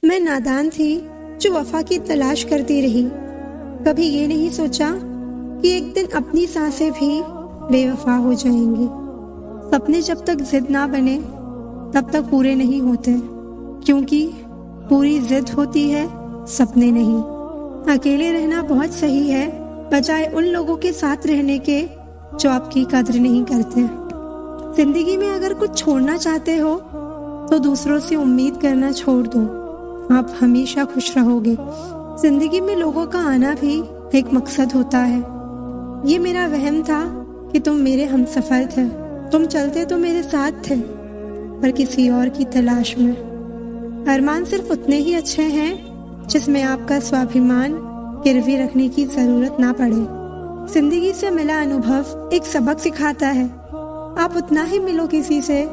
मैं नादान थी जो वफा की तलाश करती रही। कभी ये नहीं सोचा कि एक दिन अपनी सांसें भी बेवफा हो जाएंगी। सपने जब तक जिद ना बने तब तक पूरे नहीं होते, क्योंकि पूरी जिद होती है, सपने नहीं। अकेले रहना बहुत सही है, बजाय उन लोगों के साथ रहने के जो आपकी कद्र नहीं करते। जिंदगी में अगर कुछ छोड़ना चाहते हो तो दूसरों से उम्मीद करना छोड़ दो, आप हमेशा खुश रहोगे। जिंदगी में लोगों का आना भी एक मकसद होता है। ये मेरा वहम था कि तुम मेरे हमसफर थे, तुम चलते तो मेरे साथ थे, पर किसी और की तलाश में। अरमान सिर्फ उतने ही अच्छे हैं जिसमें आपका स्वाभिमान गिरवी रखने की जरूरत ना पड़े। जिंदगी से मिला अनुभव एक सबक सिखाता है, आप उतना ही मिलो किसी से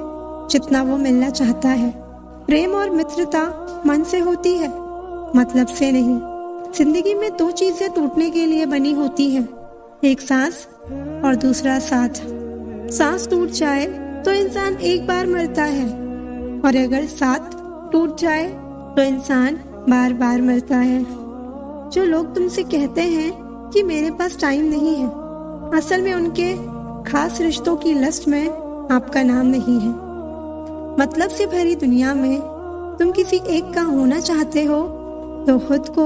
जितना वो मिलना चाहता है। प्रेम और मित्रता मन से होती है, मतलब से नहीं। जिंदगी में दो चीजें टूटने के लिए बनी होती हैं, एक सांस और दूसरा साथ। सांस टूट जाए तो इंसान एक बार मरता है, और अगर साथ टूट जाए तो इंसान बार बार मरता है। जो लोग तुमसे कहते हैं कि मेरे पास टाइम नहीं है, असल में उनके खास रिश्तों की लिस्ट में आपका नाम नहीं है। मतलब से भरी दुनिया में तुम किसी एक का होना चाहते हो तो खुद को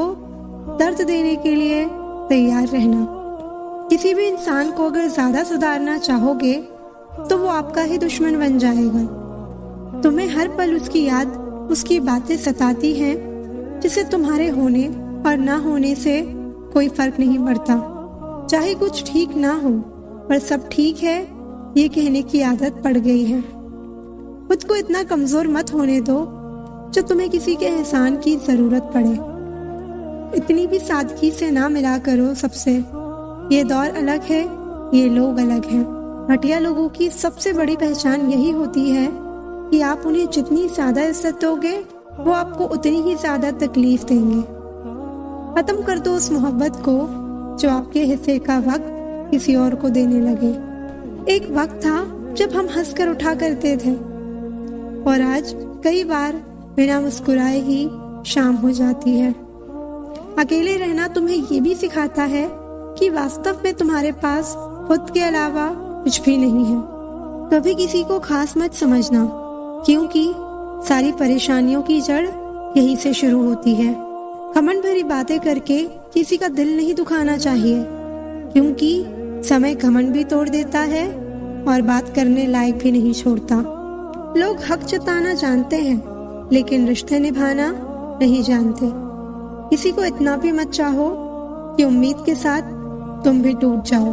दर्द देने के लिए तैयार रहना। किसी भी इंसान को अगर ज्यादा सुधारना चाहोगे तो वो आपका ही दुश्मन बन जाएगा। तुम्हें हर पल उसकी याद, उसकी बातें सताती हैं, जिसे तुम्हारे होने और ना होने से कोई फर्क नहीं पड़ता। चाहे कुछ ठीक ना हो पर सब ठीक है ये कहने की आदत पड़ गई है। खुद को इतना कमजोर मत होने दो जो तुम्हें किसी के एहसान की जरूरत पड़े। इतनी भी सादगी से ना मिला करो सबसे। ये दौर अलग है, ये लोग अलग हैं। घटिया लोगों की सबसे बड़ी पहचान यही होती है कि आप उन्हें जितनी ज्यादा इज्जत दोगे वो आपको उतनी ही ज्यादा तकलीफ देंगे। खत्म कर दो उस मोहब्बत को जो आपके हिस्से का वक्त किसी और को देने लगे। एक वक्त था जब हम हंसकर उठा करते थे, और आज कई बार बिना मुस्कुराए ही शाम हो जाती है। अकेले रहना तुम्हें ये भी सिखाता है कि वास्तव में तुम्हारे पास खुद के अलावा कुछ भी नहीं है। कभी किसी को खास मत समझना, क्योंकि सारी परेशानियों की जड़ यहीं से शुरू होती है। घमंड भरी बातें करके किसी का दिल नहीं दुखाना चाहिए, क्योंकि समय घमंड भी तोड़ देता है और बात करने लायक भी नहीं छोड़ता। लोग हक जताना जानते हैं, लेकिन रिश्ते निभाना नहीं जानते। किसी को इतना भी मत चाहो कि उम्मीद के साथ तुम भी टूट जाओ,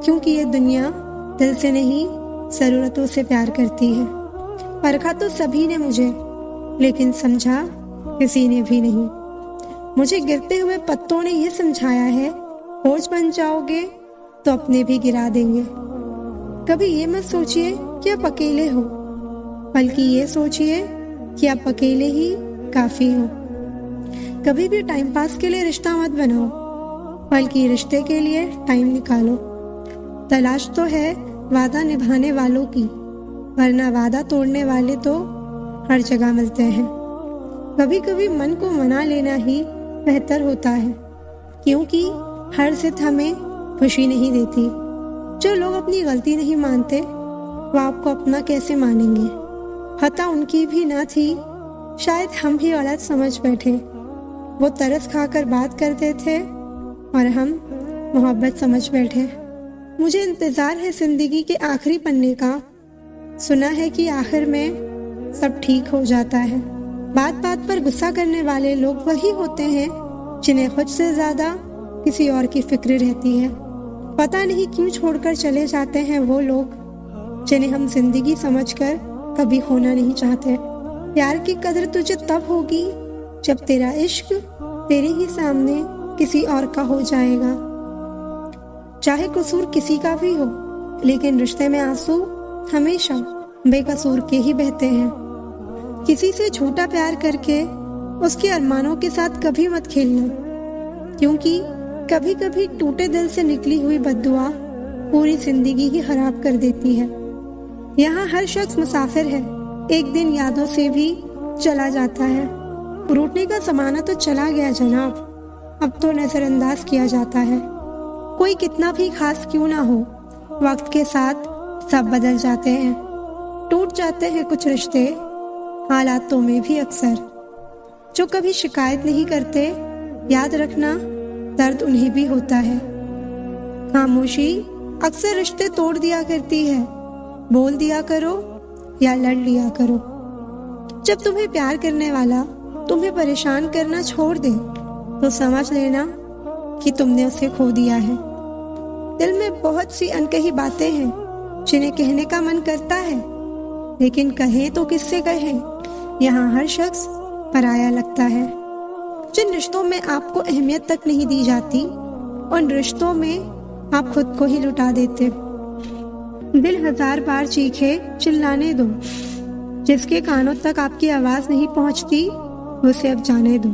क्योंकि ये दुनिया दिल से नहीं जरूरतों से प्यार करती है। परखा तो सभी ने मुझे, लेकिन समझा किसी ने भी नहीं। मुझे गिरते हुए पत्तों ने ये समझाया है, बोझ बन जाओगे तो अपने भी गिरा देंगे। कभी ये मत सोचिए कि आप अकेले हो, बल्कि ये सोचिए कि आप अकेले ही काफी हो। कभी भी टाइम पास के लिए रिश्ता मत बनाओ, बल्कि रिश्ते के लिए टाइम निकालो। तलाश तो है वादा निभाने वालों की, वरना वादा तोड़ने वाले तो हर जगह मिलते हैं। कभी कभी मन को मना लेना ही बेहतर होता है, क्योंकि हर जिद हमें खुशी नहीं देती। जो लोग अपनी गलती नहीं मानते वो आपको अपना कैसे मानेंगे। खता उनकी भी ना थी, शायद हम ही गलत समझ बैठे। वो तरस खाकर बात करते थे और हम मोहब्बत समझ बैठे। मुझे इंतजार है जिंदगी के आखिरी पन्ने का। सुना है कि आखिर में सब ठीक हो जाता है। बात बात पर गुस्सा करने वाले लोग वही होते हैं जिन्हें खुद से ज्यादा किसी और की फिक्र रहती है। पता नहीं क्यों छोड़कर चले जाते हैं वो लोग जिन्हें हम जिंदगी समझकर कभी खोना नहीं चाहते। प्यार की कदर तुझे तब होगी जब तेरा इश्क तेरे ही सामने किसी और का हो जाएगा। चाहे कसूर किसी का भी हो, लेकिन रिश्ते में आंसू हमेशा बेकसूर के ही बहते हैं। किसी से झूठा प्यार करके उसके अरमानों के साथ कभी मत खेलना, क्योंकि कभी कभी टूटे दिल से निकली हुई बद्दुआ पूरी जिंदगी ही खराब कर देती है। यहाँ हर शख्स मुसाफिर है, एक दिन यादों से भी चला जाता है। रूठने का जमाना तो चला गया जनाब, अब तो नजरअंदाज किया जाता है। कोई कितना भी खास क्यों ना हो, वक्त के साथ सब बदल जाते हैं, टूट जाते हैं कुछ रिश्ते हालातों में भी अक्सर। जो कभी शिकायत नहीं करते, याद रखना दर्द उन्हें भी होता है। खामोशी अक्सर रिश्ते तोड़ दिया करती है, बोल दिया करो या लड़ लिया करो। जब तुम्हें प्यार करने वाला तुम्हें परेशान करना छोड़ दे तो समझ लेना कि तुमने उसे खो दिया है। दिल में बहुत सी अनकही बातें हैं जिन्हें कहने का मन करता है, लेकिन कहें तो किससे कहें, यहाँ हर शख्स पराया लगता है। जिन रिश्तों में आपको अहमियत तक नहीं दी जाती, उन रिश्तों में आप खुद को ही लुटा देते। दिल 1000 बार चीखे चिल्लाने दो, जिसके कानों तक आपकी आवाज नहीं पहुंचती उसे अब जाने दो।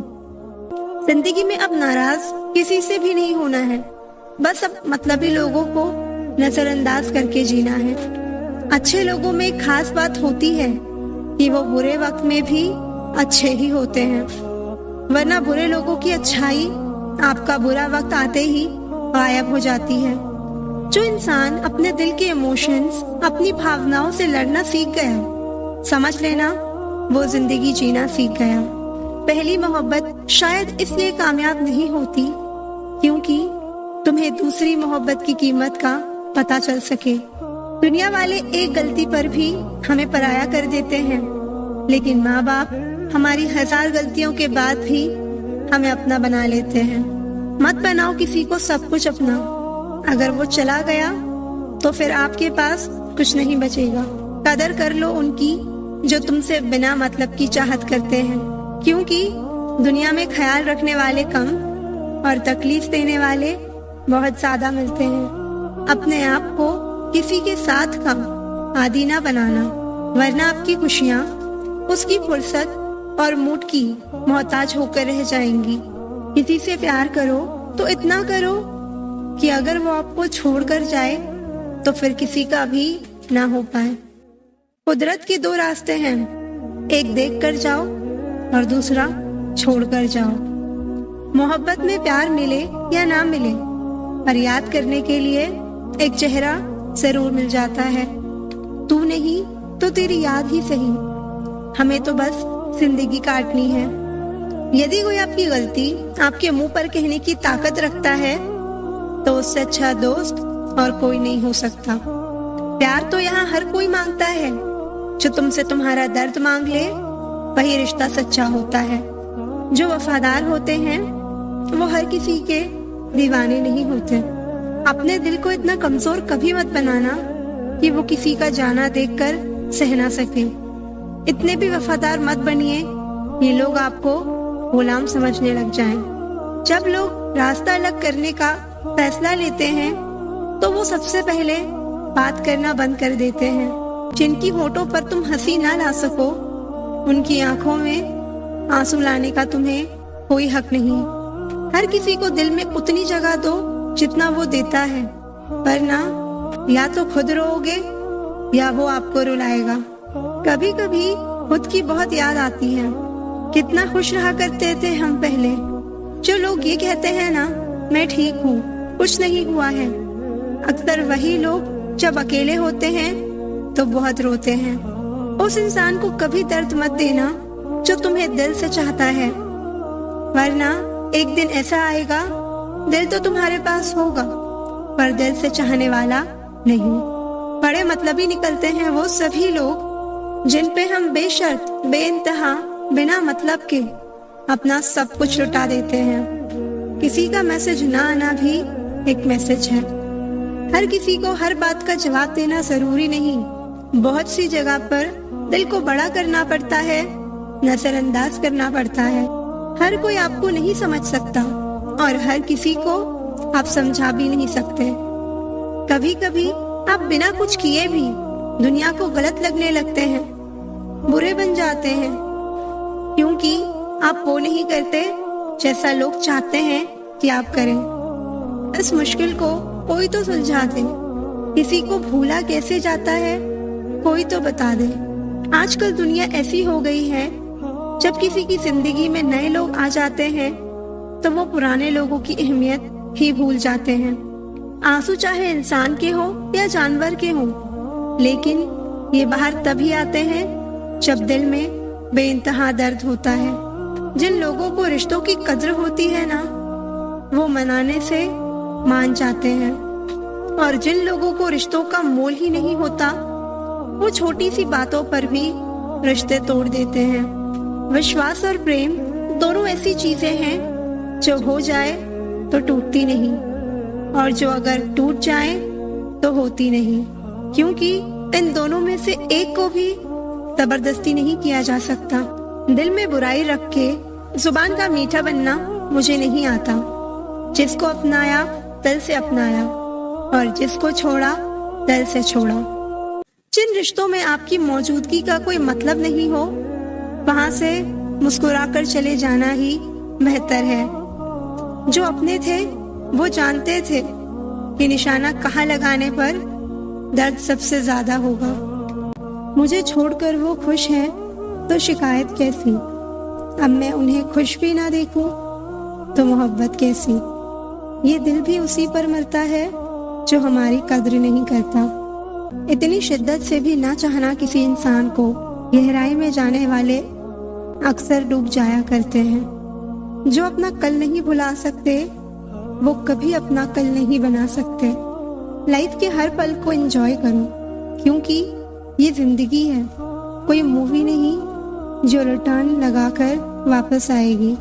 जिंदगी में अब नाराज किसी से भी नहीं होना है, बस अब मतलबी लोगों को नजरअंदाज करके जीना है। अच्छे लोगों में एक खास बात होती है कि वो बुरे वक्त में भी अच्छे ही होते हैं, वरना बुरे लोगों की अच्छाई आपका बुरा वक्त आते ही गायब हो जाती है। जो इंसान अपने दिल के इमोशंस, अपनी भावनाओं से लड़ना सीख गया, समझ लेना वो जिंदगी जीना सीख गया। पहली मोहब्बत शायद इसलिए कामयाब नहीं होती क्योंकि तुम्हें दूसरी मोहब्बत की कीमत का पता चल सके। दुनिया वाले एक गलती पर भी हमें पराया कर देते हैं, लेकिन माँ बाप हमारी 1000 गलतियों के बाद भी हमें अपना बना लेते हैं। मत बनाओ किसी को सब कुछ अपना, अगर वो चला गया तो फिर आपके पास कुछ नहीं बचेगा। कदर कर लो उनकी जो तुमसे बिना मतलब की चाहत करते हैं, क्योंकि दुनिया में ख्याल रखने वाले कम और तकलीफ देने वाले बहुत ज्यादा मिलते हैं। अपने आप को किसी के साथ का आदी ना बनाना, वरना आपकी खुशियाँ उसकी फुर्सत और मूड की मोहताज होकर रह जाएंगी। किसी से प्यार करो तो इतना करो कि अगर वो आपको छोड़कर जाए तो फिर किसी का भी ना हो पाए। कुदरत के 2 रास्ते हैं, एक देख कर जाओ और दूसरा छोड़ कर जाओ। मोहब्बत में प्यार मिले या ना मिले, पर याद करने के लिए एक चेहरा जरूर मिल जाता है। तू नहीं तो तेरी याद ही सही, हमें तो बस जिंदगी काटनी है। यदि कोई आपकी गलती आपके मुंह पर कहने की ताकत रखता है तो उससे अच्छा दोस्त और कोई नहीं हो सकता। प्यार तो यहाँ हर कोई मांगता है, जो तुमसे तुम्हारा दर्द मांग ले वही रिश्ता सच्चा होता है। जो वफादार होते हैं वो हर किसी के दीवाने नहीं होते। अपने दिल को इतना कमजोर कभी मत बनाना कि वो किसी का जाना देखकर सह ना सके। इतने भी वफादार मत बनिए ये लोग आपको गुलाम समझने लग जाएं। जब लोग रास्ता अलग करने का फैसला लेते हैं तो वो सबसे पहले बात करना बंद कर देते हैं। जिनकी होठों पर तुम हंसी ना ला सको, उनकी आंखों में आंसू लाने का तुम्हें कोई हक नहीं। हर किसी को दिल में उतनी जगह दो जितना वो देता है, वरना या तो खुद रोओगे या वो आपको रुलाएगा। कभी कभी खुद की बहुत याद आती है, कितना खुश रहा करते थे हम पहले। जो लोग ये कहते हैं ना मैं ठीक हूँ, कुछ नहीं हुआ है, अक्सर वही लोग जब अकेले होते हैं तो बहुत रोते हैं। उस इंसान को कभी दर्द मत देना जो तुम्हें दिल से चाहता है, वरना एक दिन ऐसा आएगा दिल तो तुम्हारे पास होगा पर दिल से चाहने वाला नहीं। बड़े मतलबी निकलते हैं वो सभी लोग जिन पे हम बेशर्त बेइंतहा बिना मतलब के अपना सब कुछ लुटा देते हैं। किसी का मैसेज ना आना भी एक मैसेज है। हर किसी को हर बात का जवाब देना जरूरी नहीं। बहुत सी जगह पर दिल को बड़ा करना पड़ता है, नजरअंदाज करना पड़ता है। हर कोई आपको नहीं समझ सकता और हर किसी को आप समझा भी नहीं सकते। कभी कभी आप बिना कुछ किए भी दुनिया को गलत लगने लगते हैं, बुरे बन जाते हैं, क्योंकि आप वो नहीं करते जैसा लोग चाहते हैं कि आप करें। इस मुश्किल को कोई तो सुलझा दे। किसी को भूला कैसे जाता है कोई तो बता दे। आजकल दुनिया ऐसी हो गई है जब किसी की जिंदगी में नए लोग आ जाते हैं तो वो पुराने लोगों की अहमियत ही भूल जाते हैं। आंसू चाहे इंसान के हो या जानवर के हो, लेकिन ये बाहर तभी आते हैं जब दिल में बेइंतहा दर्द होता है। जिन लोगों को रिश्तों की कद्र होती है ना, वो मनाने से मान जाते हैं, और जिन लोगों को रिश्तों का मोल ही नहीं होता, वो छोटी सी बातों पर भी रिश्ते तोड़ देते हैं। विश्वास और प्रेम दोनों ऐसी चीजें हैं जो हो जाए तो टूटती नहीं, और जो अगर टूट जाए तो होती नहीं, क्योंकि इन दोनों में से एक को भी जबरदस्ती नहीं किया जा सकता। दिल में बुराई रख के जुबान का मीठा बनना मुझे नहीं आता। जिसको अपनाया दिल से अपनाया, और जिसको छोड़ा दिल से छोड़ा। जिन रिश्तों में आपकी मौजूदगी का कोई मतलब नहीं हो, वहां से मुस्कुराकर चले जाना ही बेहतर है। जो अपने थे वो जानते थे कि निशाना कहाँ लगाने पर दर्द सबसे ज्यादा होगा। मुझे छोड़कर वो खुश हैं तो शिकायत कैसी, अब मैं उन्हें खुश भी ना देखूं तो मोहब्बत कैसी। ये दिल भी उसी पर मरता है जो हमारी कद्र नहीं करता। इतनी शिद्दत से भी ना चाहना किसी इंसान को गहराई में जाने वाले अक्सर डूब जाया करते हैं। जो अपना कल नहीं भुला सकते, वो कभी अपना कल नहीं बना सकते। लाइफ के हर पल को एंजॉय करो, क्योंकि ये जिंदगी है, कोई मूवी नहीं जो रिटर्न लगाकर वापस आएगी।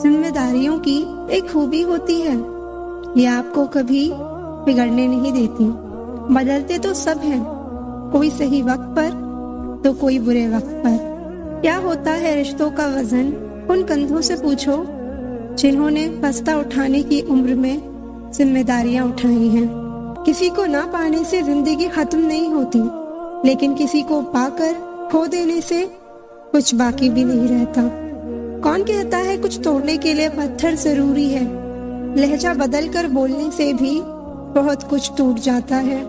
जिम्मेदारियों की एक खूबी होती है, ये आपको कभी बिगड़ने नहीं देती। बदलते तो सब हैं, कोई सही वक्त पर तो कोई बुरे वक्त पर। क्या होता है रिश्तों का वजन, उन कंधों से पूछो जिन्होंने बस्ता उठाने की उम्र में जिम्मेदारियां उठाई हैं। किसी को ना पाने से जिंदगी खत्म नहीं होती, लेकिन किसी को पाकर खो देने से कुछ बाकी भी नहीं रहता। कौन कहता है कुछ तोड़ने के लिए पत्थर जरूरी है? लहजा बदल कर बोलने से भी बहुत कुछ टूट जाता है।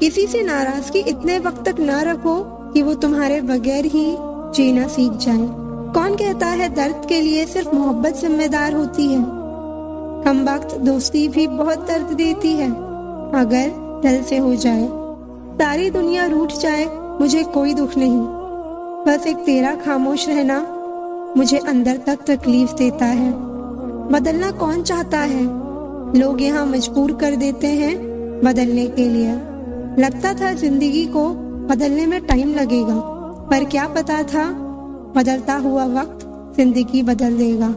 किसी से नाराजगी इतने वक्त तक ना रखो कि वो तुम्हारे बगैर ही जीना सीख जाए। कौन कहता है दर्द के लिए सिर्फ मोहब्बत जिम्मेदार होती है? कम वक्त दोस्ती भी बहुत दर्द देती है अगर दिल से हो जाए। सारी दुनिया रूठ जाए मुझे कोई दुख नहीं, बस एक तेरा खामोश रहना मुझे अंदर तक तकलीफ देता है। बदलना कौन चाहता है? लोग यहाँ मजबूर कर देते हैं बदलने के लिए। लगता था जिंदगी को बदलने में टाइम लगेगा, पर क्या पता था बदलता हुआ वक्त जिंदगी बदल देगा।